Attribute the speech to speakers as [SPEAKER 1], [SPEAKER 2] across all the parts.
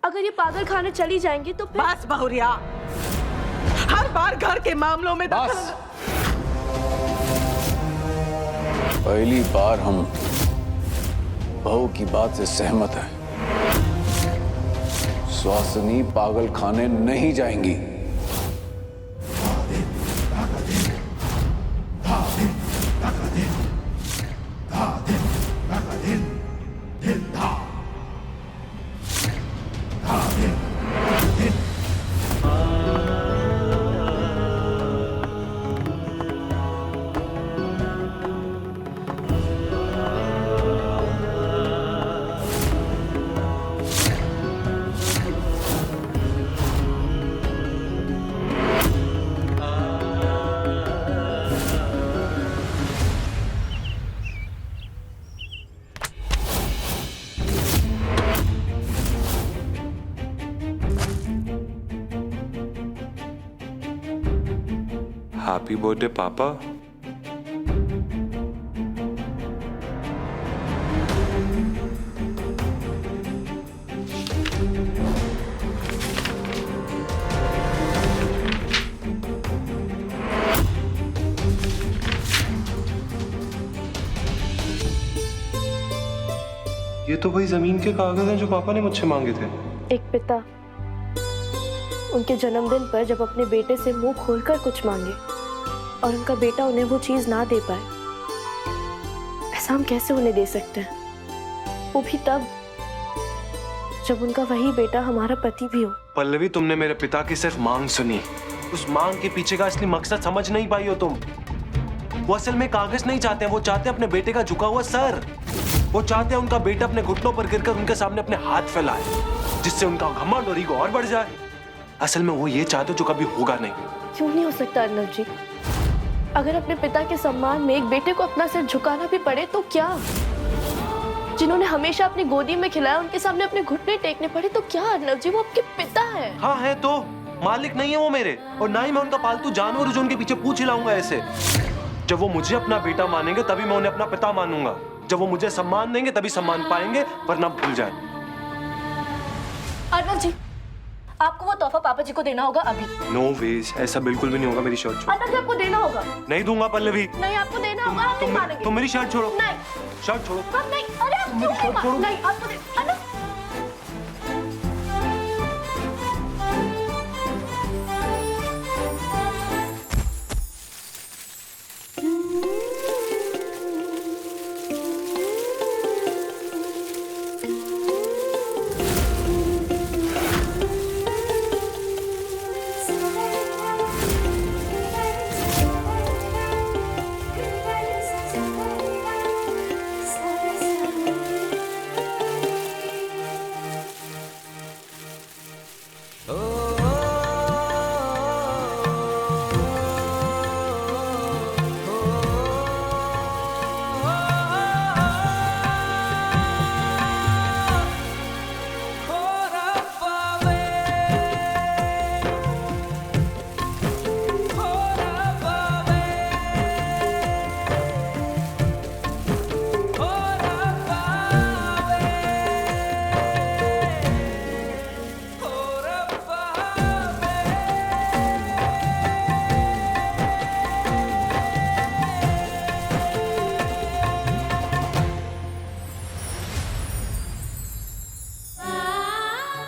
[SPEAKER 1] अगर ये पागल खाने चली जाएंगी तो फिर...
[SPEAKER 2] बस बहुरिया, हर बार घर के मामलों में दखल।
[SPEAKER 3] पहली बार हम बहू की बात से सहमत हैं। सुहासिनी पागल खाने नहीं जाएंगी।
[SPEAKER 4] हैप्पी बर्थडे पापा। ये तो वही जमीन के कागज हैं जो पापा ने मुझसे मांगे थे।
[SPEAKER 1] एक पिता उनके जन्मदिन पर जब अपने बेटे से मुंह खोलकर कुछ मांगे और उनका बेटा उन्हें वो चीज ना दे पाए, ऐसा हम कैसे उन्हें दे सकते हैं? वो भी तब जब उनका वही बेटा हमारा पति भी हो।
[SPEAKER 4] पल्लवी, तुमने मेरे पिता की सिर्फ मांग सुनी, उस मांग के पीछे का असली मकसद समझ नहीं पाई हो तुम। वो असल में कागज नहीं चाहते हैं, वो चाहते हैं अपने बेटे का झुका हुआ सर। वो चाहते हैं उनका बेटा अपने घुटनों पर गिरकर उनके सामने अपने हाथ फैलाए, जिससे उनका घमंड और ईगो और बढ़ जाए। असल में वो ये चाहते जो कभी होगा नहीं।
[SPEAKER 1] क्यों नहीं हो सकता अर्नव जी? अगर अपने पिता के सम्मान में एक बेटे को अपना सिर झुकाना भी पड़े तो क्या? जिन्होंने हमेशा अपनी गोदी में खिलाया, उनके सामने अपने घुटने टेकने पड़े तो क्या अर्नव जी? वो आपके पिता है।
[SPEAKER 4] हाँ है तो, मालिक नहीं है वो मेरे, और ना ही मैं उनका पालतू जानवर जो उनके पीछे पूछ हिलाऊंगा ऐसे। जब वो मुझे अपना बेटा मानेंगे तभी मैं उन्हें अपना पिता मानूंगा। जब वो मुझे सम्मान देंगे तभी सम्मान पाएंगे, वरना भूल जाए।
[SPEAKER 1] अर्नव जी, आपको वो तोहफा पापा जी को देना होगा अभी।
[SPEAKER 4] नो वेज, ऐसा बिल्कुल भी नहीं होगा। मेरी शर्ट छोड़ो।
[SPEAKER 1] अर्नव जी, आपको देना होगा।
[SPEAKER 4] नहीं दूंगा पल्लवी।
[SPEAKER 1] नहीं, आपको देना होगा। आप नहीं मानेंगे।
[SPEAKER 4] तुम मेरी शर्ट छोड़ो।
[SPEAKER 1] नहीं,
[SPEAKER 4] शर्ट छोड़ो।
[SPEAKER 1] आप नहीं। अरे आप क्यों नहीं मान? नहीं, आपको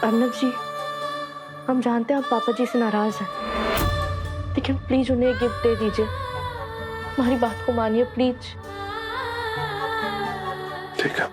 [SPEAKER 1] अर्नव जी, हम जानते हैं आप पापा जी से नाराज हैं, लेकिन प्लीज उन्हें गिफ्ट दे दीजिए। हमारी बात को मानिए प्लीज।
[SPEAKER 4] ठीक है।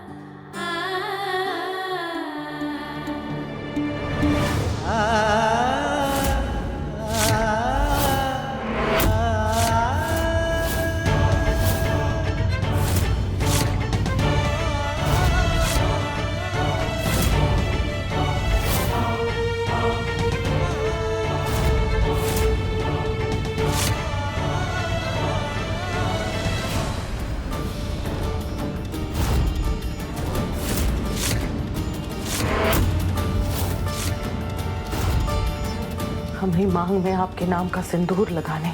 [SPEAKER 2] हमें मांग में आपके नाम का सिंदूर लगाने,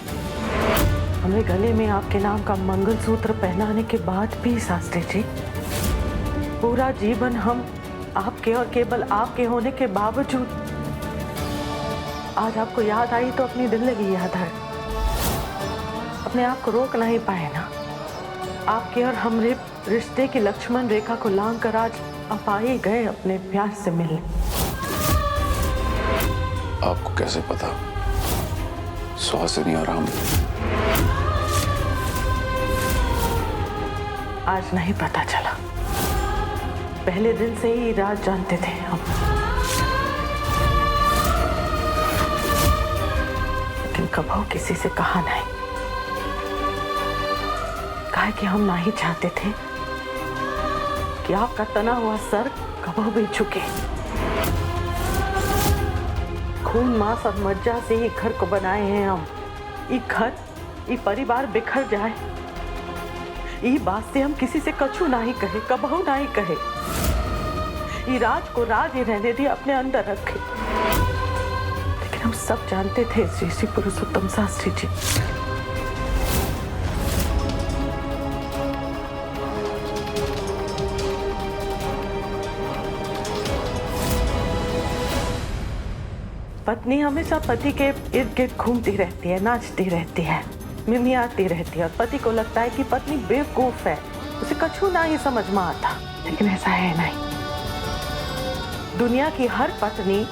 [SPEAKER 2] हमें गले में आपके नाम का मंगलसूत्र पहनाने के बाद भी शास्त्री जी, पूरा जीवन हम आपके और केवल आपके होने के बावजूद आज आपको याद आई तो अपनी जिंदगी याद है। अपने आप को रोक नहीं पाए ना। आपके और हमरे रिश्ते की लक्ष्मण रेखा को लांग कर आज आप आ ही गए अपने प्यार से मिलने।
[SPEAKER 3] आपको कैसे पता सुहासिनी और हम?
[SPEAKER 2] आज नहीं पता चला, पहले दिन से ही राज जानते थे हम। लेकिन कभी किसी से कहा नहीं, कहा कि हम नहीं चाहते थे कि आपका तना हुआ सर कभी भी झुके। खून मांस और मज्जा से ही घर को बनाए हैं हम। ये घर, ये परिवार बिखर जाए, ये बात से हम किसी से कछु नहीं कहे, कबहू नहीं कहे। ये राज को राज ही रहने दिए, अपने अंदर रखे। लेकिन हम सब जानते थे श्री श्री पुरुषोत्तम शास्त्री जी, पत्नी हमेशा पति के इर्द गिर्द घूमती रहती है, नाचती रहती है, मिमियाती रहती है और पति को लगता है कि पत्नी बेवकूफ है, उसे कछु ना ही समझ में आता। लेकिन ऐसा है नहीं। दुनिया की हर पत्नी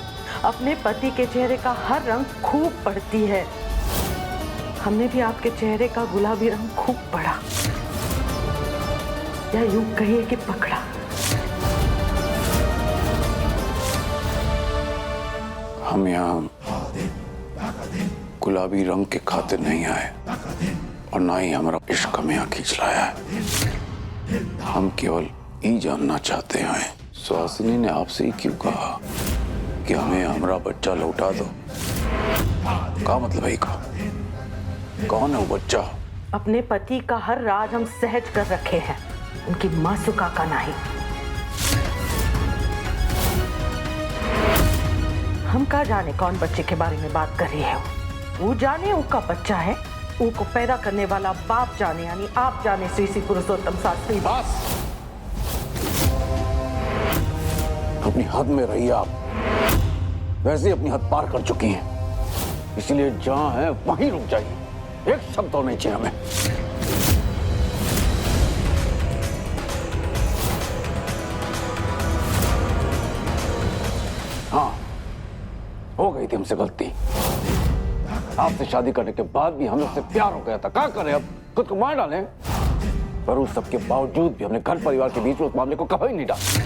[SPEAKER 2] अपने पति के चेहरे का हर रंग खूब पढ़ती है। हमने भी आपके चेहरे का गुलाबी रंग खूब पढ़ा, या यूं कहिए कि पकड़ा।
[SPEAKER 3] हम यहाँ गुलाबी रंग के खातिर नहीं आए और ना ही हमारा इश्क हमें यहाँ खींच लाया है। हम केवल ये जानना चाहते हैं, सुहासिनी ने आपसे ही क्यों कहा कि हमें हमारा बच्चा लौटा दो? क्या मतलब है का? कौन है वो बच्चा?
[SPEAKER 2] अपने पति का हर राज हम सहज कर रखे हैं, उनकी मासूका का नहीं। हम क्या जाने कौन बच्चे के बारे में बात कर रही है। वो जाने उनका बच्चा है, उनको पैदा करने वाला बाप जाने, यानी आप जाने श्री श्री पुरुषोत्तम शास्त्री।
[SPEAKER 3] बस अपनी हद में रहिए आप। वैसे ही अपनी हद पार कर चुकी हैं, इसलिए जहां है वहीं रुक जाइए। एक शब्द और नहीं चाहिए हमें। हाँ, हो गई थी हमसे गलती। आपसे शादी करने के बाद भी हमें उससे प्यार हो गया था। क्या करें अब, खुद को मार डालें? पर उस सबके बावजूद भी हमने घर परिवार के बीच में उस मामले को कभी नहीं डाला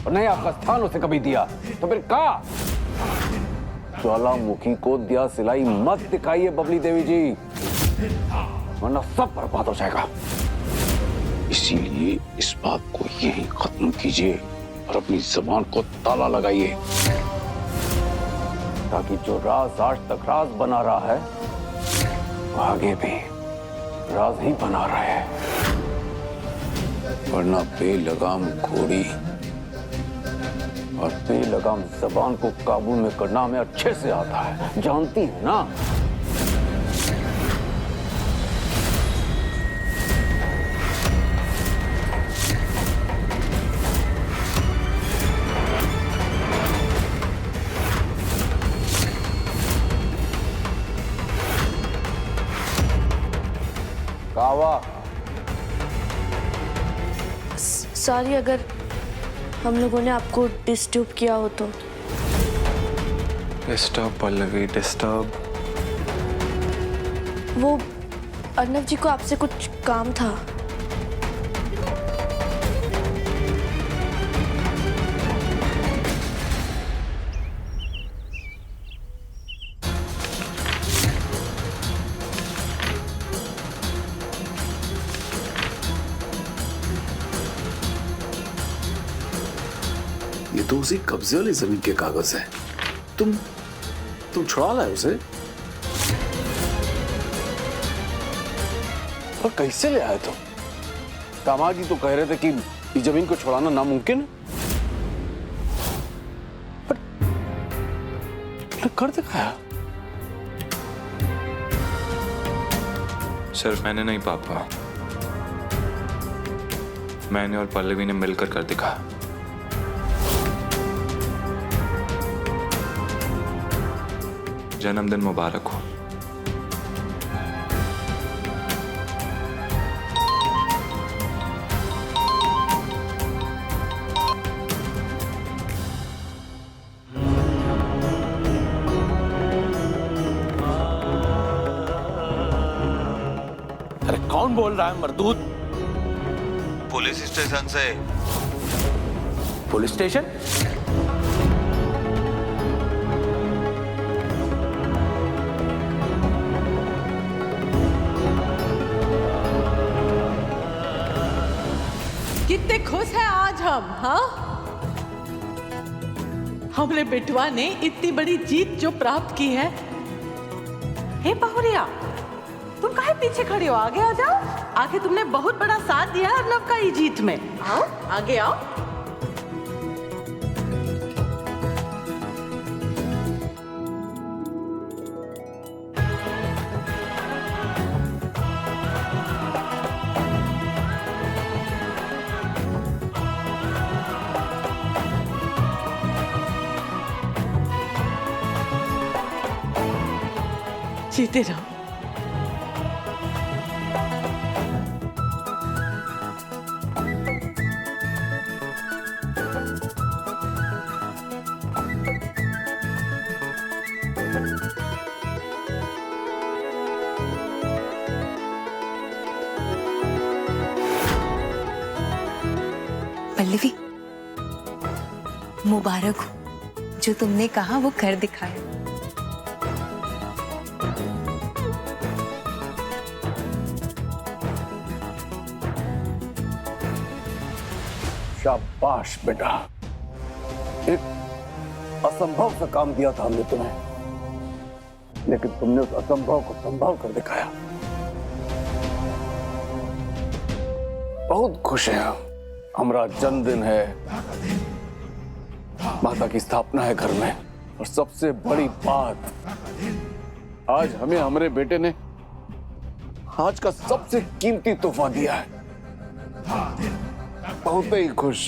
[SPEAKER 3] और नहीं आपका स्थान उसे कभी दिया। तो फिर कहा ज्वालामुखी को दिया सिलाई मत दिखाइए बबली देवी जी, वरना सब बर्बाद हो जाएगा। इसीलिए इस बात को यही खत्म कीजिए और अपनी जुबान को ताला लगाइए, ताकि जो राज आज तक राज बना रहा है वो आगे भी राज ही बना रहा है। वरना बेलगाम घोड़ी और बेलगाम जबान को काबू में करना हमें अच्छे से आता है, जानती है ना? कावा,
[SPEAKER 1] सॉरी अगर हम लोगों ने आपको डिस्टर्ब किया हो तो।
[SPEAKER 4] Disturb Pallavi, disturb?
[SPEAKER 1] वो अर्नव जी को आपसे कुछ काम था।
[SPEAKER 3] ये तो उसी कब्जे वाली जमीन के कागज है। तुम छुड़ा लाए उसे? और कैसे ले आए तुम? दामाद जी तो कह रहे थे कि इस जमीन को छुड़ाना नामुमकिन है, पर कर दिखाया।
[SPEAKER 5] सिर्फ मैंने नहीं पापा, मैंने और पल्लवी ने मिलकर कर दिखा। जन्मदिन मुबारक हो।
[SPEAKER 3] अरे कौन बोल रहा है मरदूद?
[SPEAKER 6] पुलिस स्टेशन से।
[SPEAKER 3] Police station?
[SPEAKER 7] कितने खुश हैं आज हम, हाँ? हमने बेटवा ने इतनी बड़ी जीत जो प्राप्त की है। हे बहुरिया, तुम काहे पीछे खड़े हो? आगे आ जाओ। आगे तुमने बहुत बड़ा साथ दिया अर्नव का ये जीत में। आओ, आगे आओ। जीते रहो।
[SPEAKER 8] पल्लवी, मुबारक हो। जो तुमने कहा वो कर दिखाया।
[SPEAKER 3] शाबाश बेटा, एक असंभव सा काम दिया था हमने तुम्हें, लेकिन तुमने उस असंभव को संभव कर दिखाया। बहुत खुश हैं हम। हमारा जन्मदिन है, माता की स्थापना है घर में, और सबसे बड़ी बात, आज हमें हमारे बेटे ने आज का सबसे कीमती तोहफा दिया है। बहुत ही खुश।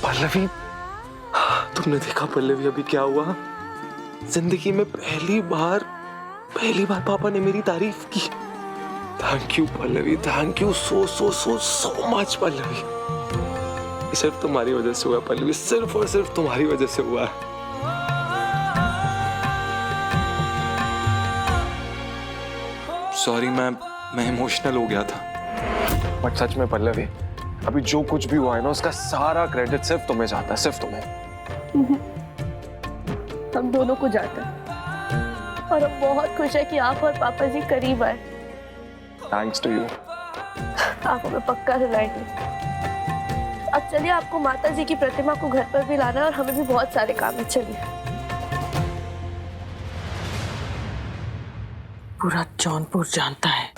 [SPEAKER 4] पल्लवी, तुमने देखा पल्लवी अभी क्या हुआ? जिंदगी में पहली बार पापा ने मेरी तारीफ की। Thank you Pallavi, thank you so much Pallavi. ये सिर्फ तुम्हारी वजह से हुआ पल्लवी, सिर्फ और सिर्फ तुम्हारी वजह से हुआ है।
[SPEAKER 5] सॉरी, मैं इमोशनल हो गया था।
[SPEAKER 4] बट सच में पल्लवी, अभी जो कुछ भी हुआ है ना, उसका सारा क्रेडिट सिर्फ तुम्हें जाता है, सिर्फ तुम्हें।
[SPEAKER 1] हम दोनों को जाता है, और हम बहुत खुश है कि आप और पापा जी करीब आए।
[SPEAKER 4] Thanks to you.
[SPEAKER 1] आप हमें पक्का रुलाएंगे। अब चलिए, आपको माता जी की प्रतिमा को घर पर भी लाना है, और हमें भी बहुत सारे काम है। चलिए।
[SPEAKER 7] पूरा जौनपुर जानता है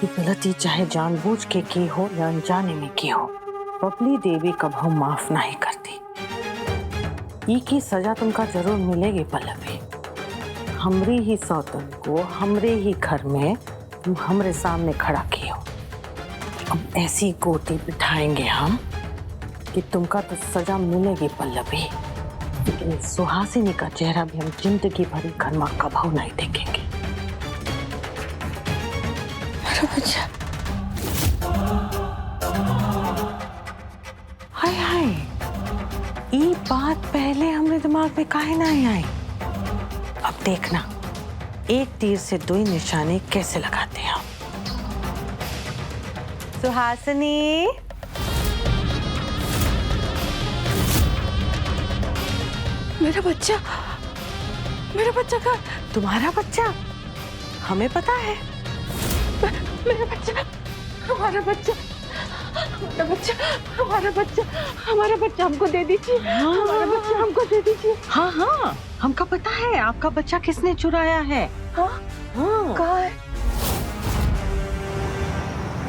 [SPEAKER 7] कि गलती चाहे जानबूझ के की हो या अनजाने में की हो, बबली देवी कभी माफ नहीं करती। ई की सजा तुमका जरूर मिलेगी पल्लवी। हमरी ही सौतन को हमरे ही घर में तुम हमरे सामने खड़ा किए हो। अब ऐसी गोटी बिठाएंगे हम कि तुमका तो सजा मिलेगी पल्लवी, लेकिन सुहासिनी का चेहरा भी हम जिंदगी भरी घर में कभी नहीं देखेंगे। अच्छा, हाय हाय, ये बात पहले हमारे दिमाग में काहे नहीं आई। अब देखना, एक तीर से दो ही निशाने कैसे लगाते हैं हम। सुहासिनी, मेरा बच्चा का, तुम्हारा बच्चा, हमें पता है। मेरा बच्चा, हमारा बच्चा हमको दे दीजिए। हमारा बच्चा हमको दे दीजिए। हाँ, हमको पता है आपका बच्चा किसने चुराया है। हाँ, कहाँ है?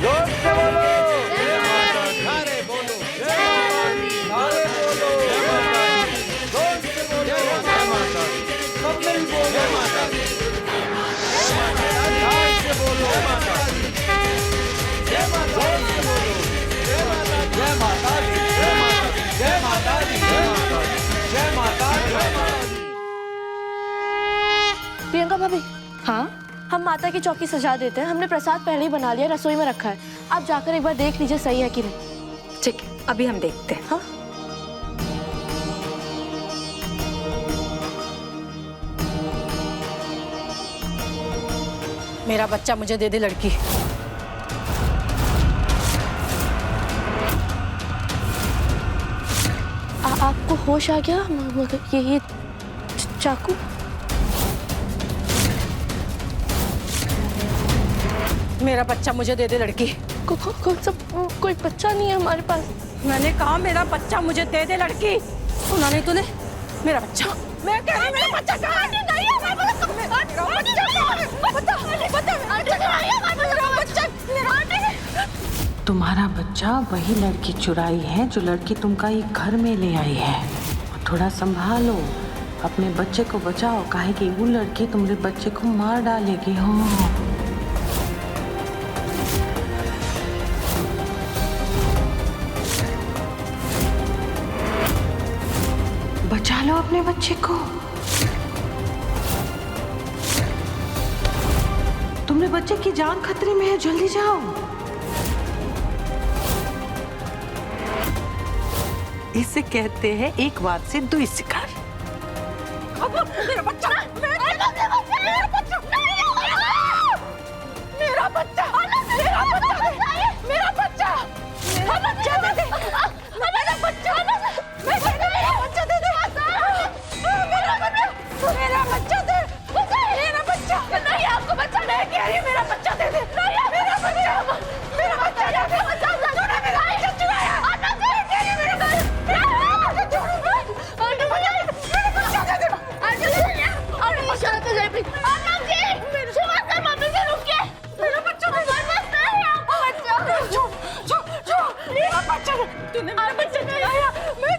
[SPEAKER 6] जोर से बोलो। जय माता दी। नारे बोलो। जय माता दी।
[SPEAKER 1] पल्लवी,
[SPEAKER 8] हाँ
[SPEAKER 1] हम माता की चौकी सजा देते हैं। हमने प्रसाद पहले ही बना लिया, रसोई में रखा है। आप जाकर एक बार देख लीजिए सही है कि नहीं।
[SPEAKER 8] ठीक है, अभी हम देखते हैं।
[SPEAKER 1] हाँ।
[SPEAKER 7] मेरा बच्चा मुझे दे दे लड़की।
[SPEAKER 1] आपको होश आ गया? मगर ये चाकू।
[SPEAKER 7] मेरा बच्चा मुझे दे दे लड़की।
[SPEAKER 1] कौन सा? कोई बच्चा नहीं है हमारे पास।
[SPEAKER 7] मैंने कहा मेरा बच्चा मुझे दे दे लड़की। सुना नहीं तूने? मेरा बच्चा, मैं कह रही हूं, मेरा बच्चा कहाँ है? तुम्हारा बच्चा वही लड़की चुराई है जो लड़की तुमका ये घर में ले आई है। थोड़ा संभालो, अपने बच्चे को बचाओ, काहे कि वो लड़की तुम्हारे बच्चे को मार डालेगी। हो बचा लो अपने बच्चे को। तुम्हारे बच्चे की जान खतरे में है, जल्दी जाओ। इसे कहते हैं एक बात से दो शिकार। मेरा बच्चा, मेरा बच्चा, मेरा बच्चा, मेरा बच्चा, मेरा बच्चा, मेरा बच्चा, मेरा बच्चा दे दे, मेरा बच्चा, मेरा बच्चा दे दे, मेरा बच्चा, मेरा बच्चा दे, मेरा बच्चा, नहीं आपको बच्चा नहीं कह रही, मेरा बच्चा दे दे, मेरा बच्चा, मेरा बच्चा दे दे, तूने मेरा बच्चा चुराया, तूने मेरा बच्चा नहीं आया, मैं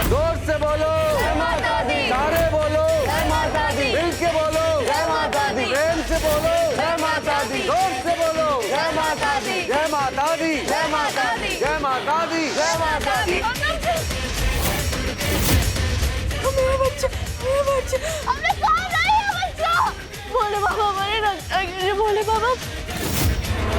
[SPEAKER 6] जोर से बोलो जय माता दी, सारे बोलो जय माता दी, मिल के बोलो जय माता दी, प्रेम से बोलो जय माता दी, जोर से बोलो जय माता दी, जय माता दी, जय माता दी, जय माता दी, जय माता दी।
[SPEAKER 1] मेरा बच्चा, मेरा बच्चा, हमने कहा नहीं है बच्चा। भोले बाबा मेरे रक्षा कीजिए, भोले बाबा।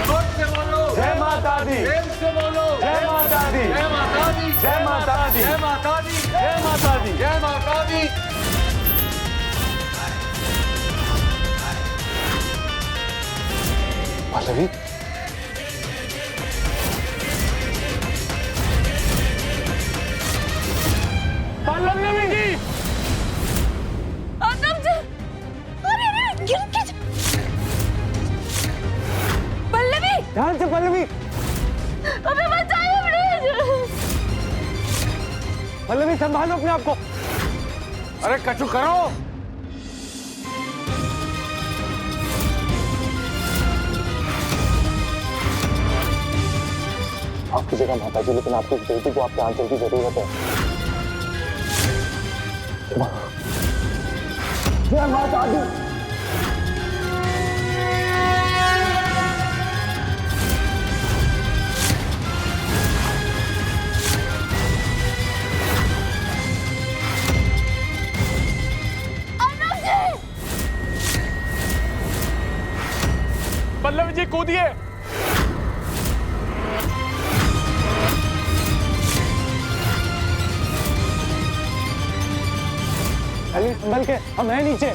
[SPEAKER 6] जोर से बोलो जय माता दी, प्रेम से बोलो जय माता दी, जय माता दी, जय माता दी, जय माता दी, जय माता दी, जय माता दी।
[SPEAKER 3] पल्लवी,
[SPEAKER 6] पल्लवी जी,
[SPEAKER 1] पल्लवी,
[SPEAKER 6] ध्यान से पल्लवी,
[SPEAKER 1] हमें बचाइए प्लीज।
[SPEAKER 6] पल्लवी संभालो अपने आप को। अरे कछु करो।
[SPEAKER 9] आपकी जगह माता जी, लेकिन आपकी बेटी को आपके आंचल की जरूरत है। जय माता दी।
[SPEAKER 6] पल्लवी जी कूदिए।
[SPEAKER 9] अली संभल के, हम हैं नीचे।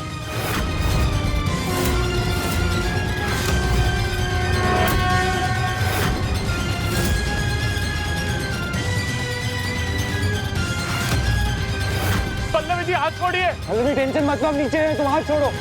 [SPEAKER 6] पल्लवी जी हाथ छोड़िए।
[SPEAKER 9] पल्लवी टेंशन मत लो, हम नीचे हैं, तुम हाथ छोड़ो।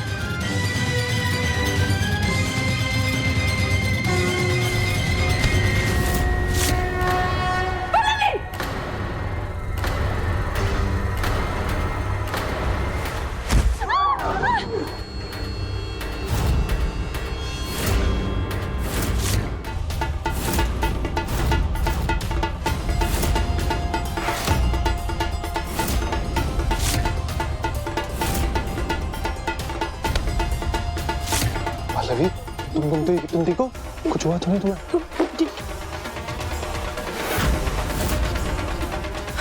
[SPEAKER 6] तुम देखो, कुछ हुआ तो नहीं तुम्हें?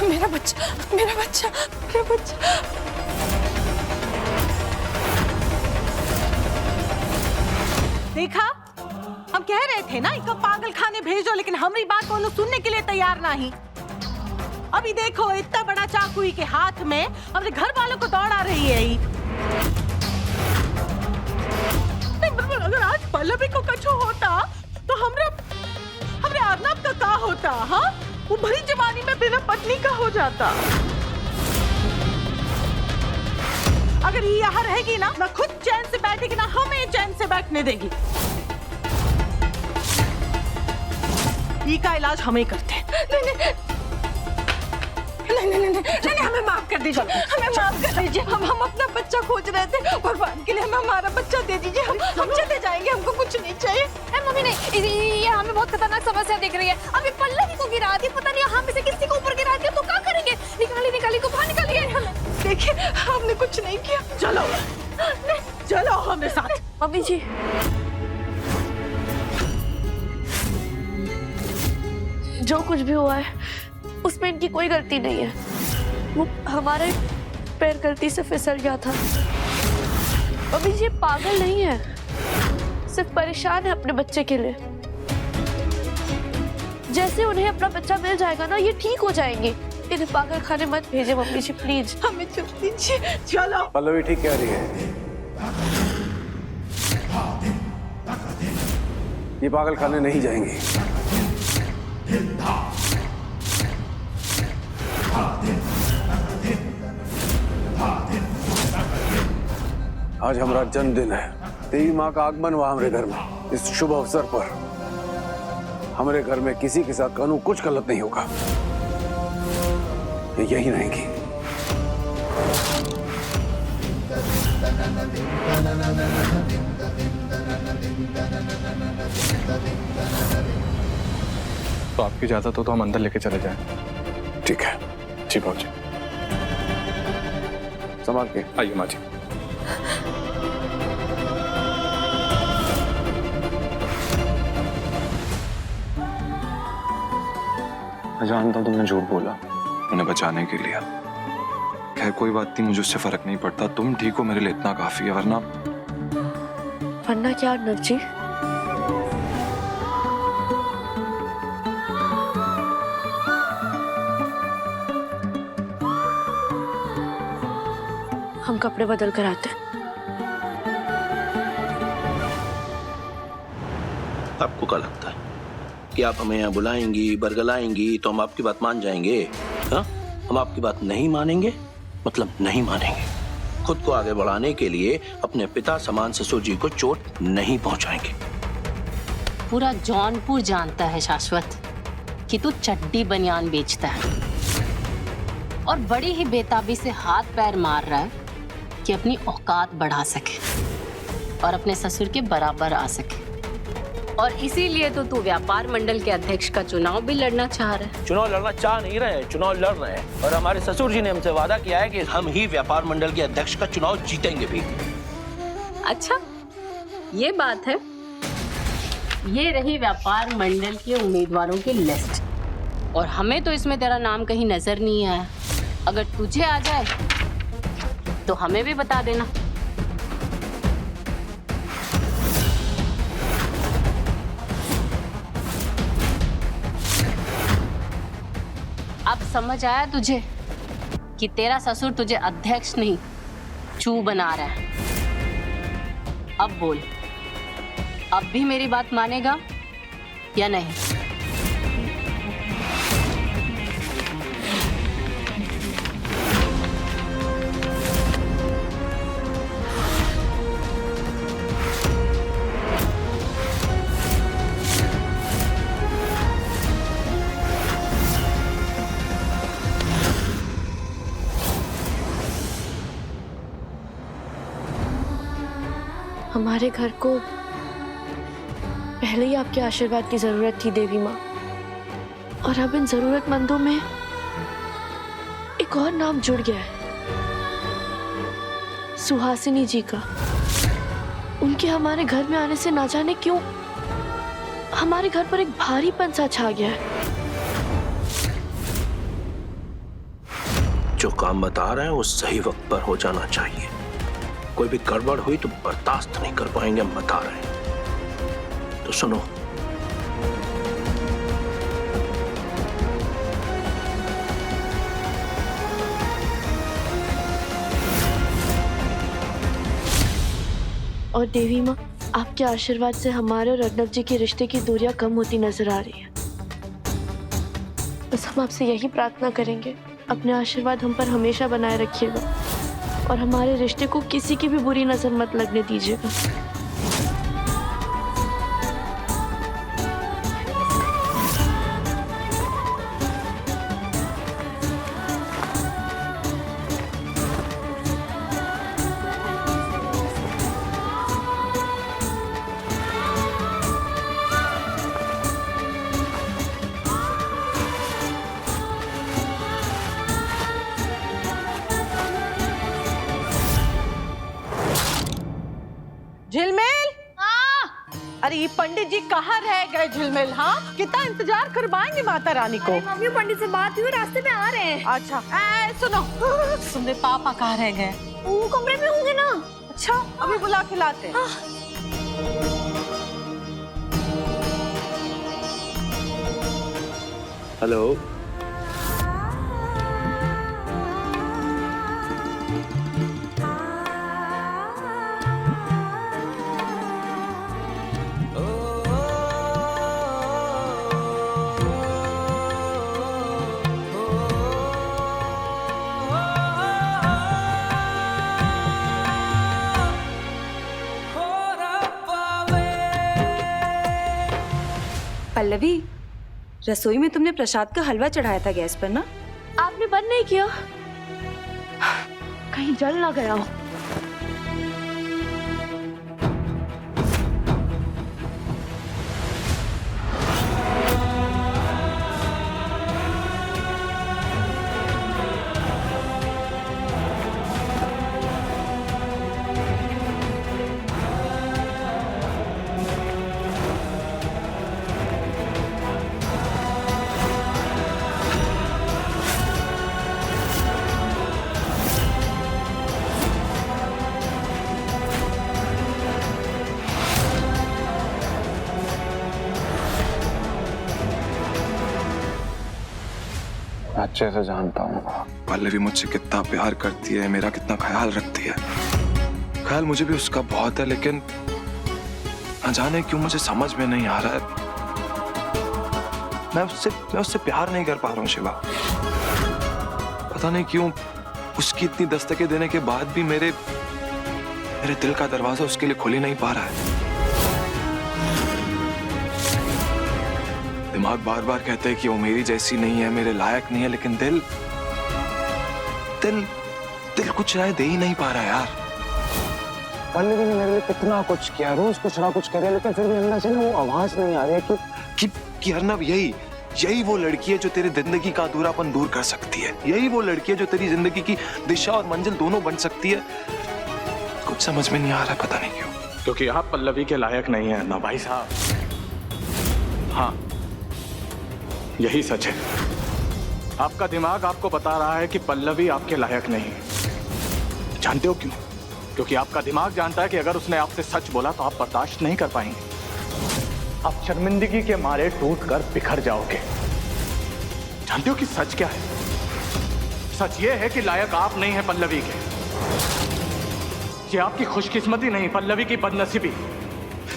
[SPEAKER 7] मेरा बच्चा, मेरा बच्चा, मेरा बच्चा। देखा, हम कह रहे थे ना इनको पागल खाने भेजो, लेकिन हमारी बात को सुनने के लिए तैयार नहीं। अभी देखो इतना बड़ा चाकू ही के हाथ में अपने घर वालों को दौड़ा रही है ही। अगर आज पल्लवी को कछु होता तो हमरे अर्नब का क्या होता? हाँ, वो भरी जवानी में बिना पत्नी का हो जाता। अगर ये यहाँ रहेगी ना खुद चैन से बैठेगी ना हमें चैन से बैठने देगी। ये का इलाज हमें करते हैं। नहीं, हमें माफ कर दीजिए, हमें माफ कर दीजिए। हम अपना बच्चा खोज रहे थे, भगवान के लिए हमें हमारा बच्चा दे दीजिए। हम चले जाएंगे, हमको कुछ नहीं चाहिए।
[SPEAKER 10] मम्मी नहीं, ये हमें बहुत खतरनाक समस्या दिख रही है। अभी पल्लवी को गिरा दी, पता नहीं हम में से किसी को ऊपर गिरा दिया तो क्या करेंगे? निकाली को बाहर निकालिए।
[SPEAKER 7] देखिए, हमने कुछ नहीं किया। चलो चलो हमें साथ।
[SPEAKER 1] मम्मी जी, जो कुछ भी हुआ है उसमें इनकी कोई गलती नहीं है। वो हमारे पैर गलती से फिसल गया था। मम्मी जी पागल नहीं है, सिर्फ परेशान है अपने बच्चे के लिए। जैसे उन्हें अपना बच्चा मिल जाएगा ना, ये ठीक हो जाएंगे। इन्हें पागल खाने मत भेजे मम्मी जी, प्लीज।
[SPEAKER 7] हमें छुट्टी दीजिए। चलो।
[SPEAKER 6] पल्लवी ठीक कह रही है, ये पागल खाने नहीं जाएंगे। आज हमारा जन्मदिन है, देवी माँ का आगमन हुआ हमारे घर में। इस शुभ अवसर पर हमारे घर में किसी के साथ कानून कुछ गलत नहीं होगा। ये यही रहेंगी।
[SPEAKER 5] तो आपकी इजाजत हो तो हम अंदर लेके चले जाएं।
[SPEAKER 6] ठीक है
[SPEAKER 5] जी बाबूजी।
[SPEAKER 6] संभाल के
[SPEAKER 5] आइए माँ जी। मैं जानता हूँ तुमने झूठ बोला उन्हें बचाने के लिए। खैर कोई बात नहीं, मुझे उससे फर्क नहीं पड़ता। तुम ठीक हो, मेरे लिए इतना काफी है। वरना
[SPEAKER 1] क्या अर्नब जी? हम कपड़े बदल कर आते हैं।
[SPEAKER 11] आपको क्या लगता है कि आप हमें यहाँ बुलाएंगी, बरगलाएंगी तो हम आपकी बात मान जाएंगे? हाँ, हम आपकी बात नहीं मानेंगे, मतलब नहीं मानेंगे। खुद को आगे बढ़ाने के लिए अपने पिता समान ससुर जी को चोट नहीं पहुंचाएंगे।
[SPEAKER 12] पूरा जौनपुर जानता है शाश्वत कि तू चड्डी बनियान बेचता है और बड़ी ही बेताबी से हाथ पैर मार रहा है कि अपनी औकात बढ़ा सके और अपने ससुर के बराबर आ सके। और इसीलिए तो तू व्यापार मंडल के अध्यक्ष का चुनाव भी लड़ना चाह रहा है।
[SPEAKER 11] चुनाव लड़ना चाह नहीं रहे, चुनाव लड़ रहे हैं। और हमारे ससुर जी ने हमसे वादा किया है कि हम ही व्यापार मंडल के अध्यक्ष का चुनाव जीतेंगे भी।
[SPEAKER 12] अच्छा, ये बात है। ये रही व्यापार मंडल के उम्मीदवारों की लिस्ट और हमें तो इसमें तेरा नाम कहीं नजर नहीं आया। अगर तुझे आ जाए तो हमें भी बता देना। अब समझ आया तुझे कि तेरा ससुर तुझे अध्यक्ष नहीं चू बना रहा है। अब बोल, अब भी मेरी बात मानेगा या नहीं?
[SPEAKER 1] हमारे घर को पहले ही आपके आशीर्वाद की जरूरत थी देवी माँ, और अब इन जरूरतमंदों में एक और नाम जुड़ गया है, सुहासिनी जी का। उनके हमारे घर में आने से ना जाने क्यों हमारे घर पर एक भारीपन सा छा गया है।
[SPEAKER 11] जो काम बता रहे हैं वो सही वक्त पर हो जाना चाहिए। कोई भी गड़बड़ हुई तो बर्दाश्त नहीं कर पाएंगे, हम बता रहे हैं। तो सुनो,
[SPEAKER 1] और देवी माँ, आपके आशीर्वाद से हमारे और अर्नब जी के रिश्ते की दूरियां कम होती नजर आ रही है। बस हम आपसे यही प्रार्थना करेंगे, अपने आशीर्वाद हम पर हमेशा बनाए रखिएगा और हमारे रिश्ते को किसी की भी बुरी नजर मत लगने दीजिएगा।
[SPEAKER 7] झिलमिल, अरे ये पंडित जी कहाँ रह गए झिलमिल? हाँ, कितना इंतजार करवाएंगे माता रानी को।
[SPEAKER 10] मम्मी पंडित से बात हुई, रास्ते में आ रहे हैं।
[SPEAKER 7] अच्छा, सुनो, सुनने पापा कहाँ रह गए?
[SPEAKER 10] वो कमरे में होंगे ना।
[SPEAKER 7] अच्छा, अभी बुला के लाते हैं।
[SPEAKER 11] हेलो।
[SPEAKER 8] पल्लवी, रसोई में तुमने प्रसाद का हलवा चढ़ाया था गैस पर ना?
[SPEAKER 1] आपने बंद नहीं किया? कहीं जल ना गया हो।
[SPEAKER 5] अच्छे से जानता हूँ पल्लवी मुझसे कितना प्यार करती है, मेरा कितना ख्याल रखती है। ख्याल मुझे भी उसका बहुत है, लेकिन न जाने क्यों मुझे समझ में नहीं आ रहा है। मैं उससे प्यार नहीं कर पा रहा हूँ शिवा। पता नहीं क्यों उसकी इतनी दस्तकें देने के बाद भी मेरे दिल का दरवाजा उसके लिए खुल ही नहीं पा रहा है। दिमाग बार बार कहते हैं कि वो मेरी जैसी नहीं है, मेरे लायक नहीं है, लेकिन दिल कुछ राय दे ही नहीं पा रहा यार।
[SPEAKER 9] पल्लवी ने मेरे लिए कितना कुछ किया, रोज कुछ ना कुछ करे, लेकिन फिर भी अंदर से ना वो आवाज नहीं आ रही है
[SPEAKER 5] कि अर्नब यही वो लड़की है जो तेरी जिंदगी का अधूरापन दूर कर सकती है। यही वो लड़की है जो तेरी जिंदगी की दिशा और मंजिल दोनों बन सकती है। कुछ समझ में नहीं आ रहा, पता नहीं क्यों।
[SPEAKER 13] क्योंकि आप पल्लवी के लायक नहीं है ना भाई साहब। हाँ, यही सच है। आपका दिमाग आपको बता रहा है कि पल्लवी आपके लायक नहीं है। जानते हो क्यों? क्योंकि आपका दिमाग जानता है कि अगर उसने आपसे सच बोला तो आप बर्दाश्त नहीं कर पाएंगे। आप शर्मिंदगी के मारे टूट कर बिखर जाओगे। जानते हो कि सच क्या है? सच ये है कि लायक आप नहीं है पल्लवी के। ये आपकी खुशकिस्मती नहीं, पल्लवी की बदनसीबी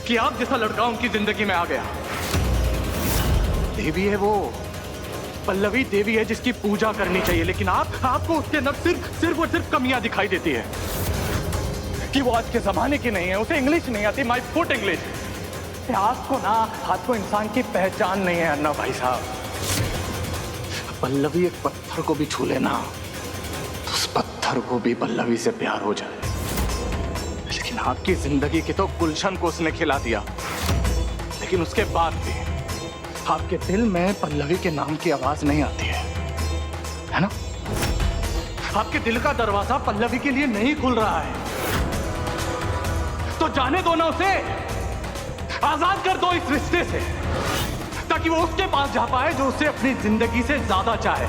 [SPEAKER 13] कि आप जैसा लड़का उनकी जिंदगी में आ गया। देवी है वो, पल्लवी देवी है जिसकी पूजा करनी चाहिए, लेकिन आपको उसके अंदर सिर्फ और सिर्फ कमियां दिखाई देती है कि वो आज के जमाने की नहीं है, उसे इंग्लिश नहीं आती, माय फुट इंग्लिश। आपको इंसान की पहचान नहीं है अन्ना भाई साहब। पल्लवी एक पत्थर को भी छू लेना, तो उस पत्थर को भी पल्लवी से प्यार हो जाए। लेकिन आपकी जिंदगी की तो गुलशन को उसने खिला दिया, लेकिन उसके बाद भी आपके दिल में पल्लवी के नाम की आवाज नहीं आती है ना? आपके दिल का दरवाजा पल्लवी के लिए नहीं खुल रहा है, तो तो जाने दो ना उसे, आजाद कर दो इस रिश्ते से, ताकि वो उसके पास जा पाए जो उसे अपनी जिंदगी से ज्यादा चाहे।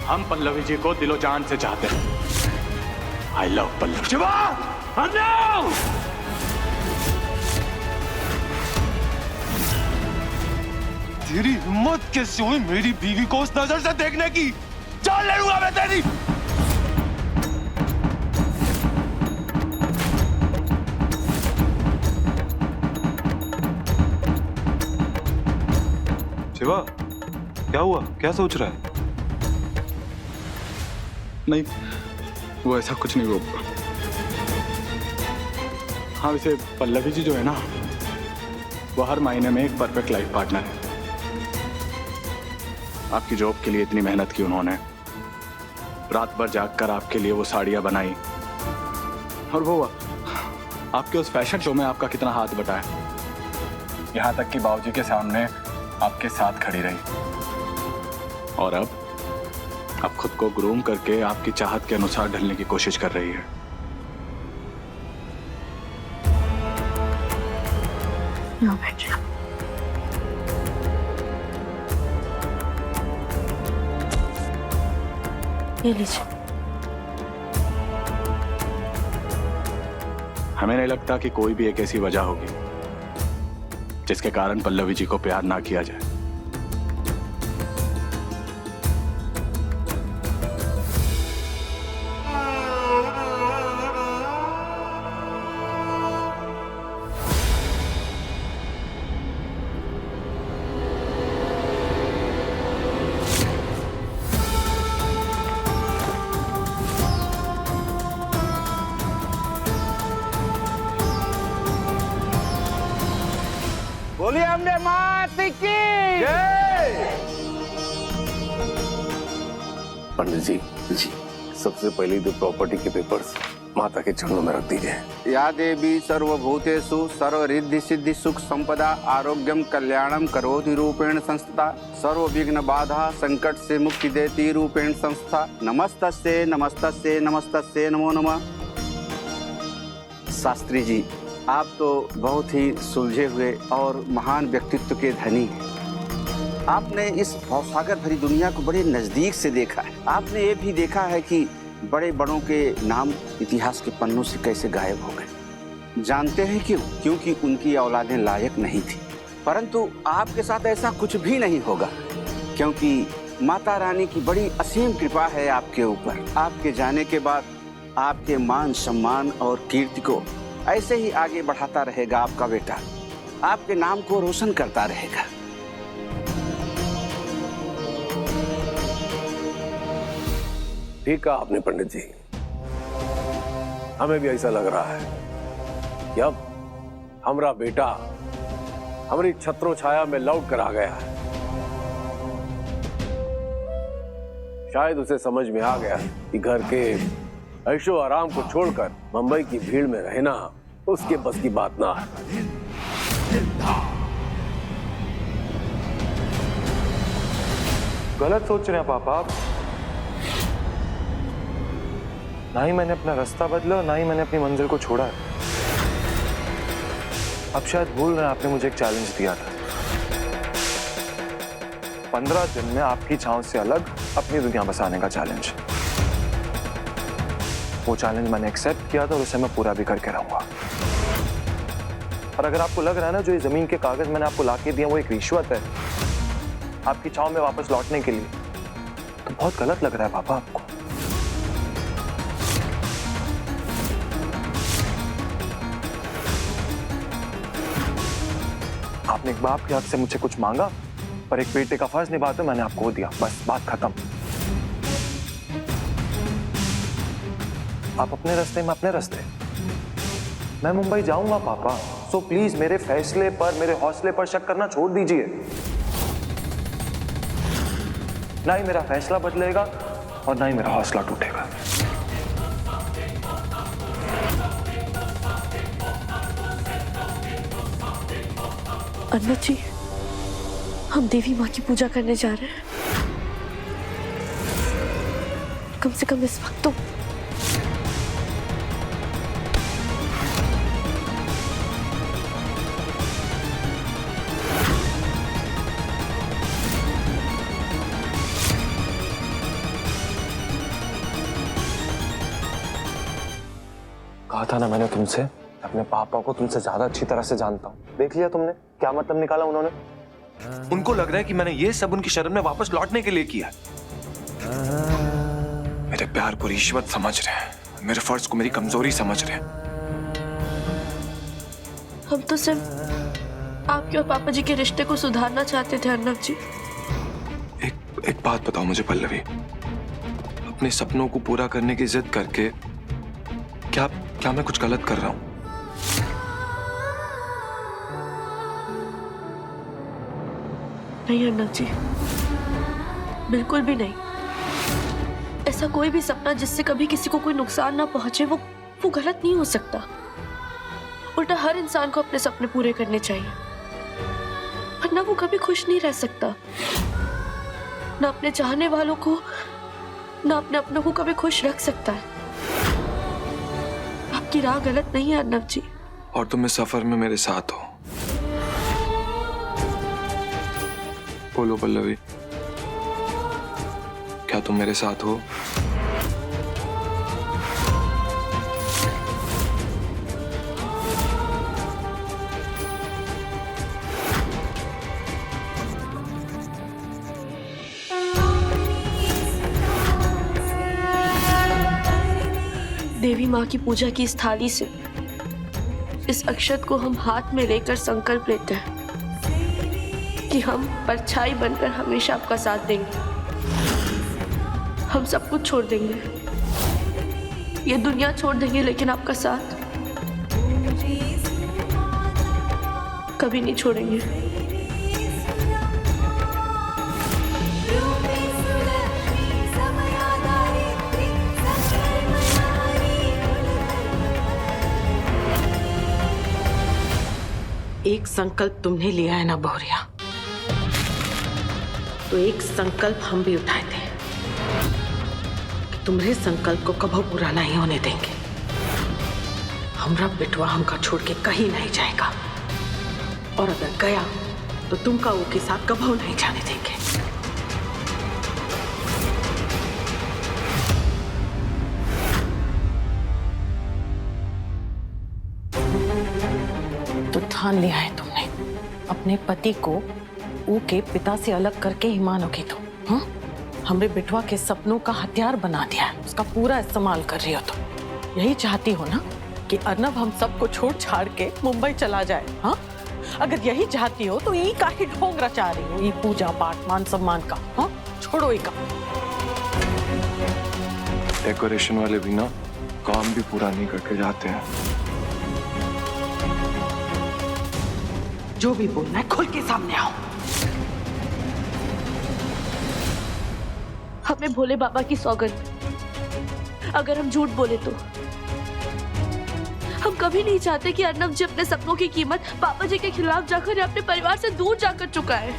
[SPEAKER 13] हम पल्लवी जी को दिलो जान से चाहते हैं। I love Pallavi. Shiva, I love!
[SPEAKER 5] तेरी हिम्मत कैसे हुई मेरी बीवी को उस नजर से देखने की? जान ले लूंगा मैं तेरी। शिवा, क्या हुआ? क्या सोच रहा है?
[SPEAKER 13] नहीं, वो ऐसा कुछ नहीं हुआ। हाँ, वैसे पल्लवी जी जो है ना, वो हर महीने में एक परफेक्ट लाइफ पार्टनर है। आपकी जॉब के लिए इतनी मेहनत की उन्होंने, रात भर जागकर आपके लिए वो साड़ियाँ बनाई, और वो आपके उस फैशन शो में आपका कितना हाथ बटाया, यहाँ तक कि बाबूजी के सामने आपके साथ खड़ी रही। और अब खुद को ग्रूम करके आपकी चाहत के अनुसार ढलने की कोशिश कर रही है।
[SPEAKER 1] ये लीजिए।
[SPEAKER 13] हमें नहीं लगता कि कोई भी एक ऐसी वजह होगी जिसके कारण पल्लवी जी को प्यार ना किया जाए।
[SPEAKER 6] बोलिए हमने मात की जय।
[SPEAKER 3] पंडित जी, सबसे पहले तो प्रॉपर्टी के पेपर्स माता के चरणों में रख दीजिए।
[SPEAKER 6] या देवी सर्वभूतेषु सर्वरिद्धि सिद्धि सुख संपदा आरोग्यम कल्याणम करोति रूपेण संस्थिता सर्व विघ्न बाधा संकट से मुक्ति देती रूपेण संस्था नमस्तस्ये नमस्तस्ये नमस्तस्ये नमो नमः। शास्त्री जी, आप तो बहुत ही सुलझे हुए और महान व्यक्तित्व के धनी हैं। आपने इस भवसागर भरी दुनिया को बड़े नजदीक से देखा है। आपने ये भी देखा है कि बड़े बड़ों के नाम इतिहास के पन्नों से कैसे गायब हो गए। जानते हैं क्यों? क्योंकि उनकी औलादें लायक नहीं थी। परंतु आपके साथ ऐसा कुछ भी नहीं होगा, क्योंकि माता रानी की बड़ी असीम कृपा है आपके ऊपर। आपके जाने के बाद आपके मान सम्मान और कीर्ति को ऐसे ही आगे बढ़ाता रहेगा आपका बेटा, आपके नाम को रोशन करता रहेगा।
[SPEAKER 3] ठीक कहा आपने पंडित जी। हमें भी ऐसा लग रहा है कि अब हमारा बेटा हमारी छत्रों छाया में लौट कर आ गया है। शायद उसे समझ में आ गया कि घर के ऐशो आराम को छोड़कर मुंबई की भीड़ में रहना उसके बस की बात ना है।
[SPEAKER 5] गलत सोच रहे हैं पापा आप। ना ही मैंने अपना रास्ता बदला, ना ही मैंने अपनी मंजिल को छोड़ा है। अब शायद भूल रहे हैं, आपने मुझे एक चैलेंज दिया था। 15 दिन में आपकी छांव से अलग अपनी दुनिया बसाने का चैलेंज। वो चैलेंज मैंने एक्सेप्ट किया था और उसे मैं पूरा भी करके रहूंगा। और अगर आपको लग रहा है ना जो ये जमीन के कागज मैंने आपको लाके दिए वो एक रिश्वत है आपकी छांव में वापस लौटने के लिए, तो बहुत गलत लग रहा है पापा आपको। आपने एक बाप के हक से मुझसे कुछ मांगा और एक बेटे का फर्ज निभाते मैंने आपको दिया, बस बात खत्म। आप अपने रास्ते में अपने रास्ते, मैं मुंबई जाऊंगा पापा। सो प्लीज मेरे फैसले पर, मेरे हौसले पर शक करना छोड़ दीजिए। ना ही मेरा फैसला बदलेगा और ना ही मेरा हौसला टूटेगा।
[SPEAKER 1] अनवत जी, हम देवी माँ की पूजा करने जा रहे हैं। कम से कम इस वक्त तो
[SPEAKER 9] था ना मैंने तुमसे, अपने पापा को तुमसे ज्यादा अच्छी तरह से जानता हूँ। देख लिया तुमने क्या मतलब निकाला उन्होंने।
[SPEAKER 5] उनको लग रहा है कि मैंने ये सब उनकी शरण में वापस लौटने के लिए किया है। मेरे प्यार को रिश्वत समझ रहे हैं, मेरे फर्ज को मेरी कमजोरी समझ रहे हैं।
[SPEAKER 1] हम तो सिर्फ आपके और पापा जी के रिश्ते को सुधारना चाहते थे अर्नब जी।
[SPEAKER 5] एक बात बताओ मुझे पल्लवी, अपने सपनों को पूरा करने की जिद करके क्या मैं कुछ गलत कर रहा हूं?
[SPEAKER 1] नहीं अर्नब जी, बिल्कुल भी नहीं। ऐसा कोई भी सपना जिससे कभी किसी को कोई नुकसान ना पहुंचे वो गलत नहीं हो सकता। उल्टा हर इंसान को अपने सपने पूरे करने चाहिए, वरना वो कभी खुश नहीं रह सकता। ना अपने चाहने वालों को ना अपने अपनों को कभी खुश रख सकता है। आपकी राह गलत नहीं है अर्नब जी।
[SPEAKER 5] और तुम इस सफर में मेरे साथ हो। बोलो पल्लवी, क्या तुम मेरे साथ हो?
[SPEAKER 1] देवी माँ की पूजा की इस थाली से इस अक्षत को हम हाथ में लेकर संकल्प लेते हैं कि हम परछाई बनकर हमेशा आपका साथ देंगे। हम सब कुछ छोड़ देंगे, ये दुनिया छोड़ देंगे, लेकिन आपका साथ कभी नहीं छोड़ेंगे।
[SPEAKER 7] एक संकल्प तुमने लिया है ना बहुरिया, तो एक संकल्प हम भी उठाए थे कि तुम्हारे संकल्प को कभी पूरा नहीं होने देंगे। हमरा बिटवा हमका छोड़ के कहीं नहीं जाएगा, और अगर गया तो तुमका वो के साथ कभी नहीं जाने देंगे। तो ठान लिया है तुमने अपने पति को ऊ के पिता से अलग करके ही मानोगे तुम? हाँ, हमरे बिटवा के सपनों का हथियार बना दिया है, उसका पूरा इस्तेमाल कर रही हो तुम। यही चाहती हो ना कि अर्नब हम सबको छोड़ छाड़ के मुंबई चला जाए? हाँ, अगर यही चाहती हो तो यही काहे ढोंग रचा रही हो, ये पूजा पाठ मान सम्मान का? हाँ, छोड़ो ये काम।
[SPEAKER 5] डेकोरेशन वाले भी ना काम भी पूरा नहीं करके जाते हैं।
[SPEAKER 7] जो भी बोलना है खुल के सामने आओ।
[SPEAKER 1] हमें भोले बाबा की सौगंध, अगर हम झूठ बोले तो हम कभी नहीं चाहते कि अर्नब जी अपने सपनों की कीमत पापा जी के खिलाफ जाकर या अपने परिवार से दूर जाकर चुकाए।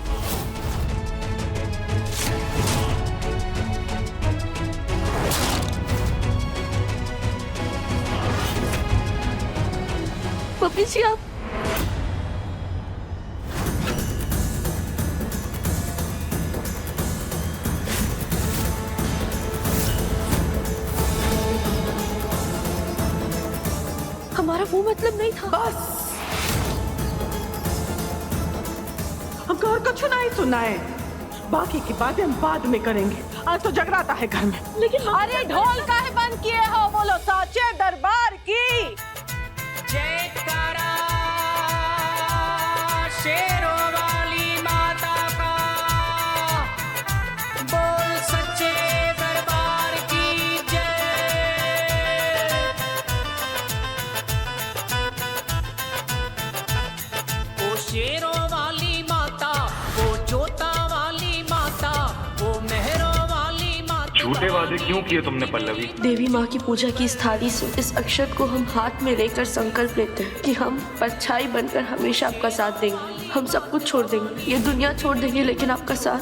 [SPEAKER 1] मम्मी जी, आप हमारा वो मतलब नहीं था।
[SPEAKER 7] बस, हमको और कुछ नहीं सुनना है। बाकी की बातें हम बाद में करेंगे। आज तो जगराता है घर में।
[SPEAKER 1] लेकिन
[SPEAKER 7] अरे ढोल काहे बंद किए हो? बोलो साचे दरबार की
[SPEAKER 14] जयकारा शेरों वाली माता का, बोल सच्चे दरबार की जय। वो शेरों वाली माता, वो जोता वाली माता, वो मेहरों वाली माता।
[SPEAKER 13] झूठे वादे क्यों किए तुमने पल्लवी?
[SPEAKER 1] देवी माँ की पूजा की इस थाली से इस अक्षत को हम हाथ में लेकर संकल्प लेते हैं कि हम परछाई बनकर हमेशा आपका साथ देंगे। हम सब कुछ छोड़ देंगे, ये दुनिया छोड़ देंगे, लेकिन आपका साथ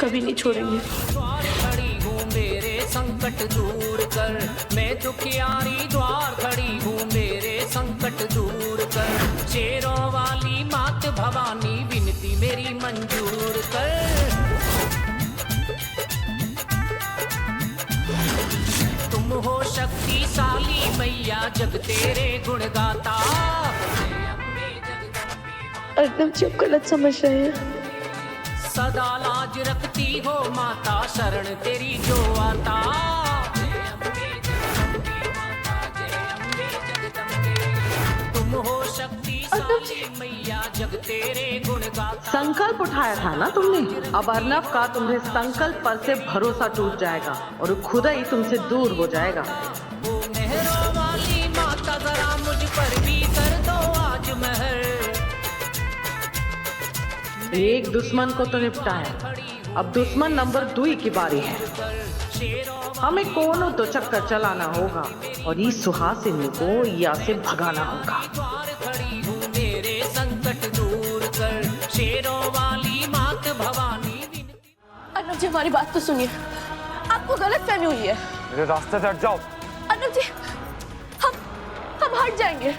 [SPEAKER 1] कभी नहीं छोड़ेंगे।
[SPEAKER 14] खड़ी हूँ मेरे संकट दूर कर, मैं दुखियारी द्वार खड़ी हूँ मेरे संकट दूर कर। शेरों वाली मात भवानी विनती मेरी मंजूर कर। तुम हो शक्तिशाली मैया जग तेरे गुण गाता।
[SPEAKER 1] अर्नब जी आप गलत समझ रहे हैं।
[SPEAKER 14] सदा लाज रखती हो माता शरण तेरी जो आता। तुम हो शक्तिशाली मैया जग तेरे गुण गाता।
[SPEAKER 7] संकल्प उठाया था ना तुमने, अब अर्नब का तुम्हें संकल्प पर से भरोसा टूट जाएगा और खुद ही तुमसे दूर हो जाएगा।
[SPEAKER 14] वो मेहरों वाली माता जरा मुझ पर भी कर दो आज मेहर।
[SPEAKER 7] एक दुश्मन को तो निपटाया, अब दुश्मन नंबर 2 की बारी है। हमें कोनो तो चक्कर चलाना होगा और इस सुहासिनी को यहाँ से भगाना होगा।
[SPEAKER 14] मेरे संकट दूर कर शेरों वाली मात भवानी।
[SPEAKER 1] अर्नब जी हमारी बात तो सुनिए, आपको गलत फहमी हुई है।
[SPEAKER 9] मेरे रास्ते से हट जाओ।
[SPEAKER 1] अर्नब जी हम हट जाएंगे,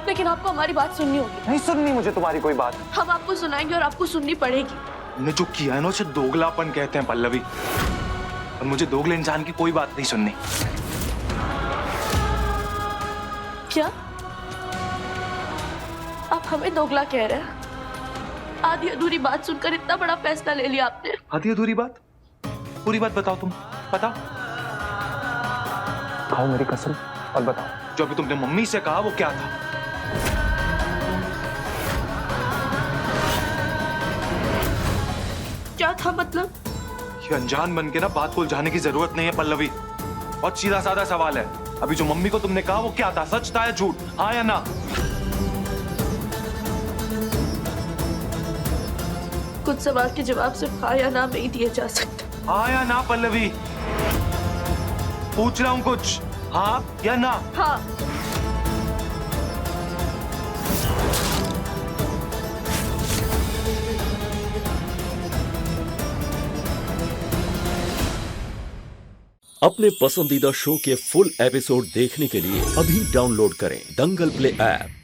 [SPEAKER 1] लेकिन आपको हमारी बात सुननी होगी।
[SPEAKER 9] नहीं सुननी मुझे तुम्हारी कोई बात।
[SPEAKER 1] हम आपको सुनाएंगे और आपको सुननी पड़ेगी।
[SPEAKER 5] ने जो किया है ना उसे दोगलापन कहते हैं पल्लवी, और मुझे दोगले इंसान की कोई बात नहीं सुननी।
[SPEAKER 1] क्या आप हमें दोगला कह रहे हैं? आधी अधूरी बात सुनकर इतना बड़ा फैसला ले लिया आपने।
[SPEAKER 5] आधी अधूरी बात? पूरी बात बताओ, तुम बताओ।
[SPEAKER 9] खाओ मेरी कसम और बताओ।
[SPEAKER 5] जो अभी तुमने मम्मी से कहा वो क्या था?
[SPEAKER 1] क्या था मतलब?
[SPEAKER 5] ये अनजान बन के ना बात को उलझाने की जरूरत नहीं है पल्लवी। बहुत सीधा साधा सवाल है, अभी जो मम्मी को तुमने कहा वो क्या था? सच था या झूठ? हाँ या ना?
[SPEAKER 1] कुछ सवाल के जवाब सिर्फ हाँ या ना में ही दिए जा सकते।
[SPEAKER 5] हाँ या ना पल्लवी? पूछ रहा हूँ कुछ, हाँ या ना?
[SPEAKER 1] हाँ।
[SPEAKER 15] अपने पसंदीदा शो के फुल एपिसोड देखने के लिए अभी डाउनलोड करें दंगल प्ले ऐप।